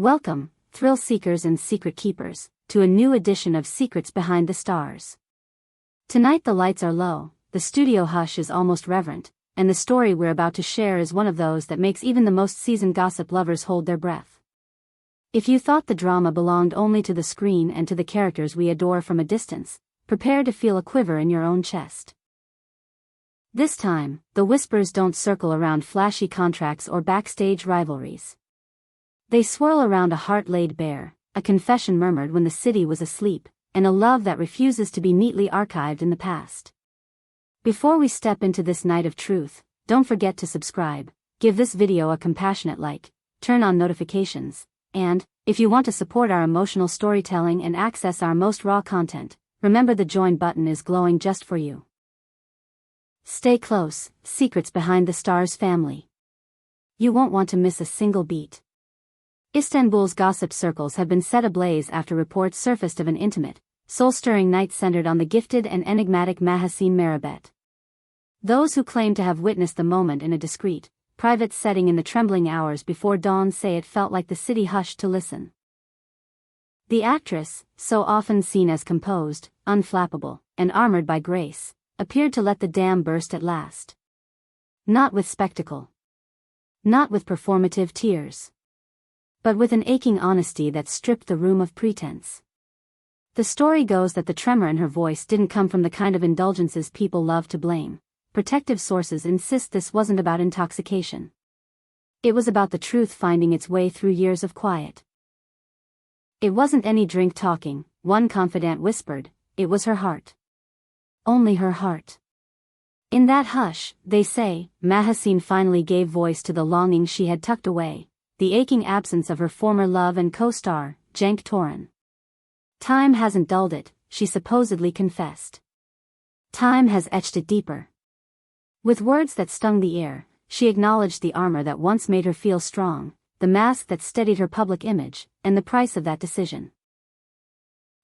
Welcome, thrill seekers and secret keepers, to a new edition of Secrets Behind the Stars. Tonight the lights are low, the studio hush is almost reverent, and the story we're about to share is one of those that makes even the most seasoned gossip lovers hold their breath. If you thought the drama belonged only to the screen and to the characters we adore from a distance, prepare to feel a quiver in your own chest. This time, the whispers don't circle around flashy contracts or backstage rivalries. They swirl around a heart laid bare, a confession murmured when the city was asleep, and a love that refuses to be neatly archived in the past. Before we step into this night of truth, don't forget to subscribe, give this video a compassionate like, turn on notifications, and, if you want to support our emotional storytelling and access our most raw content, remember the join button is glowing just for you. Stay close, Secrets Behind the Stars family. You won't want to miss a single beat. Istanbul's gossip circles have been set ablaze after reports surfaced of an intimate, soul-stirring night centered on the gifted and enigmatic Mahassine Merabet. Those who claim to have witnessed the moment in a discreet, private setting in the trembling hours before dawn say it felt like the city hushed to listen. The actress, so often seen as composed, unflappable, and armored by grace, appeared to let the dam burst at last. Not with spectacle. Not with performative tears. But with an aching honesty that stripped the room of pretense. The story goes that the tremor in her voice didn't come from the kind of indulgences people love to blame. Protective sources insist this wasn't about intoxication. It was about the truth finding its way through years of quiet. It wasn't any drink talking, one confidant whispered, it was her heart. Only her heart. In that hush, they say, Mahassine finally gave voice to the longing she had tucked away. The aching absence of her former love and co-star, Cenk Torun. Time hasn't dulled it, she supposedly confessed. Time has etched it deeper. With words that stung the ear, she acknowledged the armor that once made her feel strong, the mask that steadied her public image, and the price of that decision.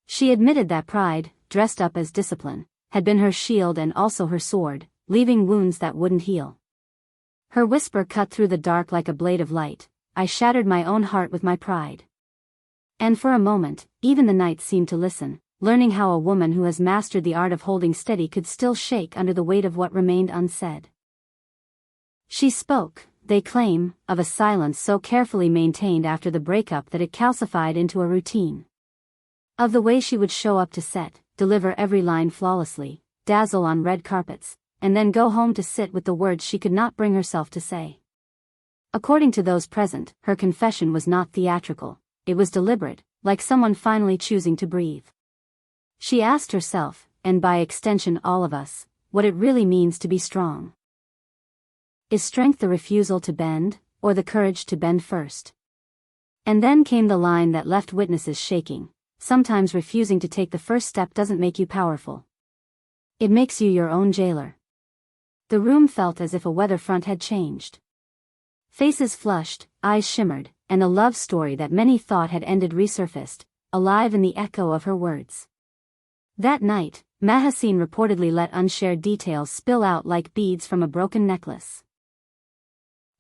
She admitted that pride, dressed up as discipline, had been her shield and also her sword, leaving wounds that wouldn't heal. Her whisper cut through the dark like a blade of light. I shattered my own heart with my pride. And for a moment, even the night seemed to listen, learning how a woman who has mastered the art of holding steady could still shake under the weight of what remained unsaid. She spoke, they claim, of a silence so carefully maintained after the breakup that it calcified into a routine. Of the way she would show up to set, deliver every line flawlessly, dazzle on red carpets, and then go home to sit with the words she could not bring herself to say. According to those present, her confession was not theatrical, it was deliberate, like someone finally choosing to breathe. She asked herself, and by extension all of us, what it really means to be strong. Is strength the refusal to bend, or the courage to bend first? And then came the line that left witnesses shaking, sometimes refusing to take the first step doesn't make you powerful. It makes you your own jailer. The room felt as if a weather front had changed. Faces flushed, eyes shimmered, and a love story that many thought had ended resurfaced, alive in the echo of her words. That night, Mahassine reportedly let unshared details spill out like beads from a broken necklace.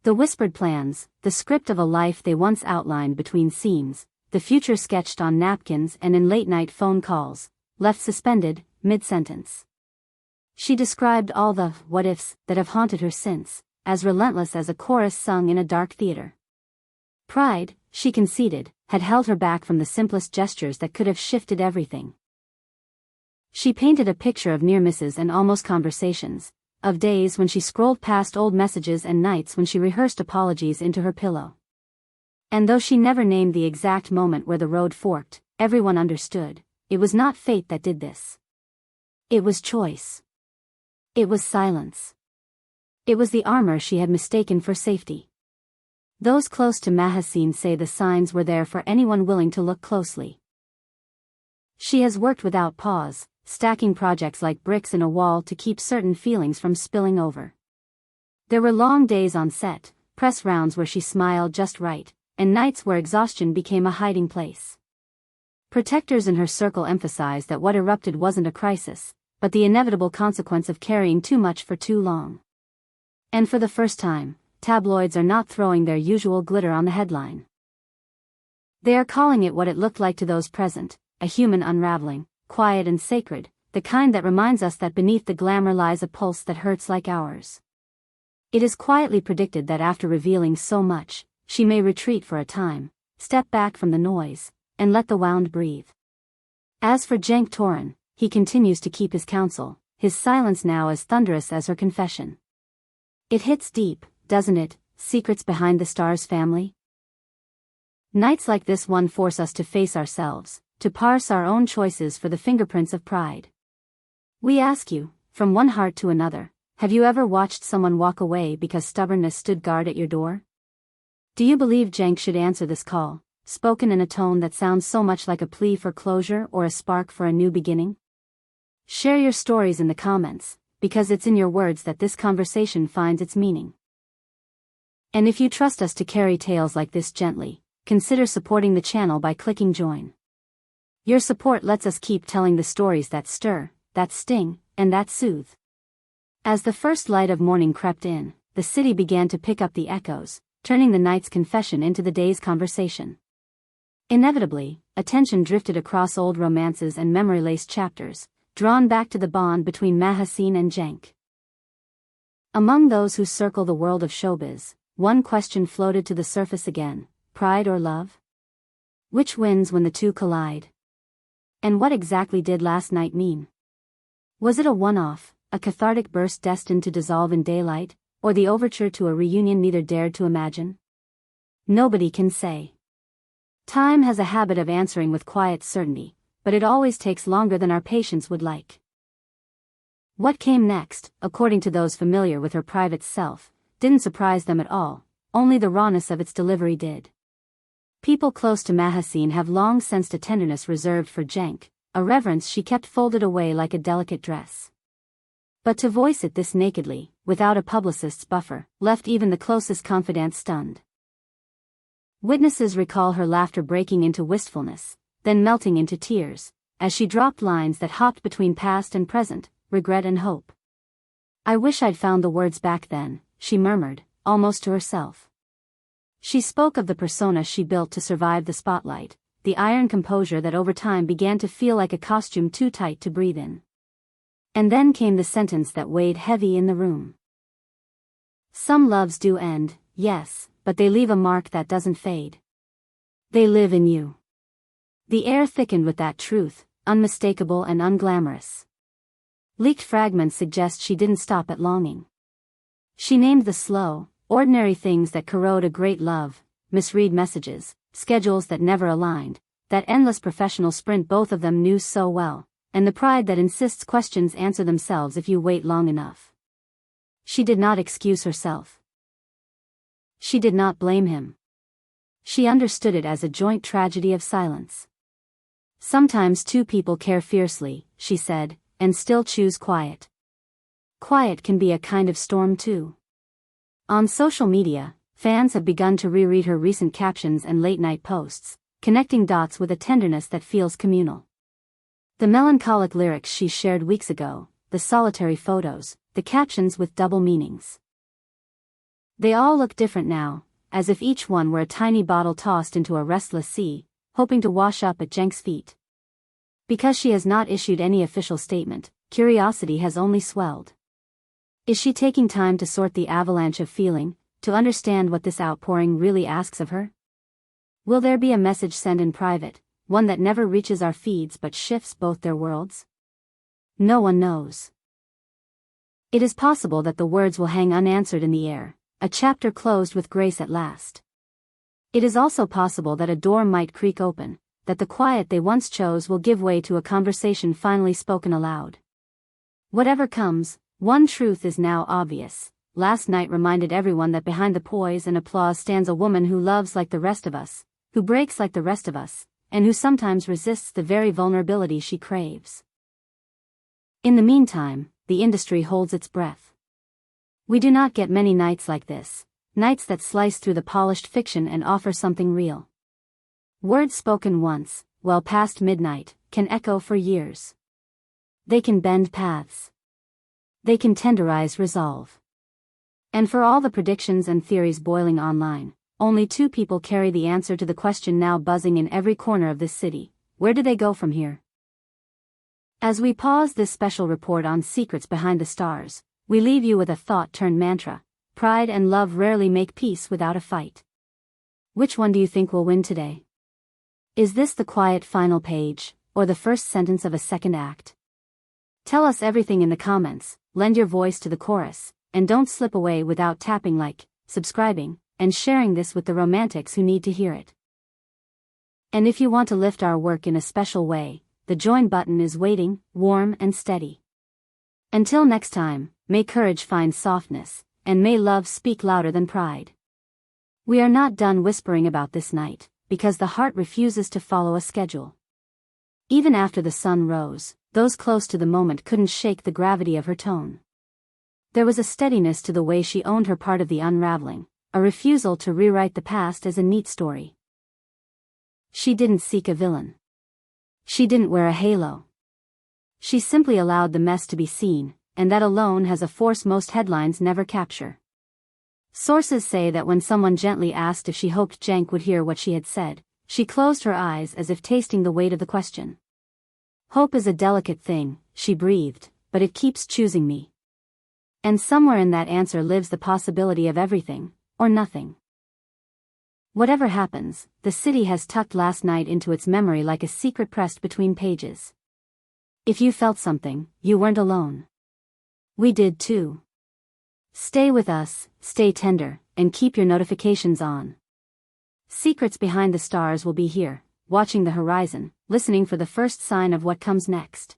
The whispered plans, the script of a life they once outlined between scenes, the future sketched on napkins and in late-night phone calls, left suspended, mid-sentence. She described all the what-ifs that have haunted her since, as relentless as a chorus sung in a dark theater. Pride, she conceded, had held her back from the simplest gestures that could have shifted everything. She painted a picture of near misses and almost conversations, of days when she scrolled past old messages and nights when she rehearsed apologies into her pillow. And though she never named the exact moment where the road forked, everyone understood, it was not fate that did this. It was choice. It was silence. It was the armor she had mistaken for safety. Those close to Mahassine say the signs were there for anyone willing to look closely. She has worked without pause, stacking projects like bricks in a wall to keep certain feelings from spilling over. There were long days on set, press rounds where she smiled just right, and nights where exhaustion became a hiding place. Protectors in her circle emphasized that what erupted wasn't a crisis, but the inevitable consequence of carrying too much for too long. And for the first time, tabloids are not throwing their usual glitter on the headline. They are calling it what it looked like to those present, a human unraveling, quiet and sacred, the kind that reminds us that beneath the glamour lies a pulse that hurts like ours. It is quietly predicted that after revealing so much, she may retreat for a time, step back from the noise, and let the wound breathe. As for Cenk Torun, he continues to keep his counsel, his silence now as thunderous as her confession. It hits deep, doesn't it, secrets behind the stars family? Nights like this one force us to face ourselves, to parse our own choices for the fingerprints of pride. We ask you, from one heart to another, have you ever watched someone walk away because stubbornness stood guard at your door? Do you believe Cenk should answer this call, spoken in a tone that sounds so much like a plea for closure or a spark for a new beginning? Share your stories in the comments, because it's in your words that this conversation finds its meaning. And if you trust us to carry tales like this gently, consider supporting the channel by clicking join. Your support lets us keep telling the stories that stir, that sting, and that soothe. As the first light of morning crept in, the city began to pick up the echoes, turning the night's confession into the day's conversation. Inevitably, attention drifted across old romances and memory-laced chapters, drawn back to the bond between Mahassine and Cenk. Among those who circle the world of showbiz, one question floated to the surface again: pride or love? Which wins when the two collide? And what exactly did last night mean? Was it a one-off, a cathartic burst destined to dissolve in daylight, or the overture to a reunion neither dared to imagine? Nobody can say. Time has a habit of answering with quiet certainty, but it always takes longer than our patience would like. What came next, according to those familiar with her private self, didn't surprise them at all, only the rawness of its delivery did. People close to Mahassine have long sensed a tenderness reserved for Cenk, a reverence she kept folded away like a delicate dress. But to voice it this nakedly, without a publicist's buffer, left even the closest confidant stunned. Witnesses recall her laughter breaking into wistfulness, then melting into tears, as she dropped lines that hopped between past and present, regret and hope. "I wish I'd found the words back then," she murmured, almost to herself. She spoke of the persona she built to survive the spotlight, the iron composure that over time began to feel like a costume too tight to breathe in. And then came the sentence that weighed heavy in the room. "Some loves do end, yes, but they leave a mark that doesn't fade. They live in you." The air thickened with that truth, unmistakable and unglamorous. Leaked fragments suggest she didn't stop at longing. She named the slow, ordinary things that corrode a great love: misread messages, schedules that never aligned, that endless professional sprint both of them knew so well, and the pride that insists questions answer themselves if you wait long enough. She did not excuse herself. She did not blame him. She understood it as a joint tragedy of silence. "Sometimes two people care fiercely," she said, "and still choose quiet. Quiet can be a kind of storm too." On social media, fans have begun to reread her recent captions and late-night posts, connecting dots with a tenderness that feels communal. The melancholic lyrics she shared weeks ago, the solitary photos, the captions with double meanings. They all look different now, as if each one were a tiny bottle tossed into a restless sea, hoping to wash up at Cenk's feet. Because she has not issued any official statement, curiosity has only swelled. Is she taking time to sort the avalanche of feeling, to understand what this outpouring really asks of her? Will there be a message sent in private, one that never reaches our feeds but shifts both their worlds? No one knows. It is possible that the words will hang unanswered in the air, a chapter closed with grace at last. It is also possible that a door might creak open, that the quiet they once chose will give way to a conversation finally spoken aloud. Whatever comes, one truth is now obvious. Last night reminded everyone that behind the poise and applause stands a woman who loves like the rest of us, who breaks like the rest of us, and who sometimes resists the very vulnerability she craves. In the meantime, the industry holds its breath. We do not get many nights like this, nights that slice through the polished fiction and offer something real. Words spoken once, well past midnight, can echo for years. They can bend paths. They can tenderize resolve. And for all the predictions and theories boiling online, only two people carry the answer to the question now buzzing in every corner of this city. Where do they go from here? As we pause this special report on secrets behind the stars, we leave you with a thought-turned-mantra. Pride and love rarely make peace without a fight. Which one do you think will win today? Is this the quiet final page, or the first sentence of a second act? Tell us everything in the comments, lend your voice to the chorus, and don't slip away without tapping like, subscribing, and sharing this with the romantics who need to hear it. And if you want to lift our work in a special way, the join button is waiting, warm and steady. Until next time, may courage find softness, and may love speak louder than pride. We are not done whispering about this night, because the heart refuses to follow a schedule. Even after the sun rose, those close to the moment couldn't shake the gravity of her tone. There was a steadiness to the way she owned her part of the unraveling, a refusal to rewrite the past as a neat story. She didn't seek a villain. She didn't wear a halo. She simply allowed the mess to be seen, and that alone has a force most headlines never capture. Sources say that when someone gently asked if she hoped Cenk would hear what she had said, she closed her eyes as if tasting the weight of the question. Hope is a delicate thing, she breathed, but it keeps choosing me. And somewhere in that answer lives the possibility of everything, or nothing. Whatever happens, the city has tucked last night into its memory like a secret pressed between pages. If you felt something, you weren't alone. We did too. Stay with us, stay tender, and keep your notifications on. Secrets Behind the Stars will be here, watching the horizon, listening for the first sign of what comes next.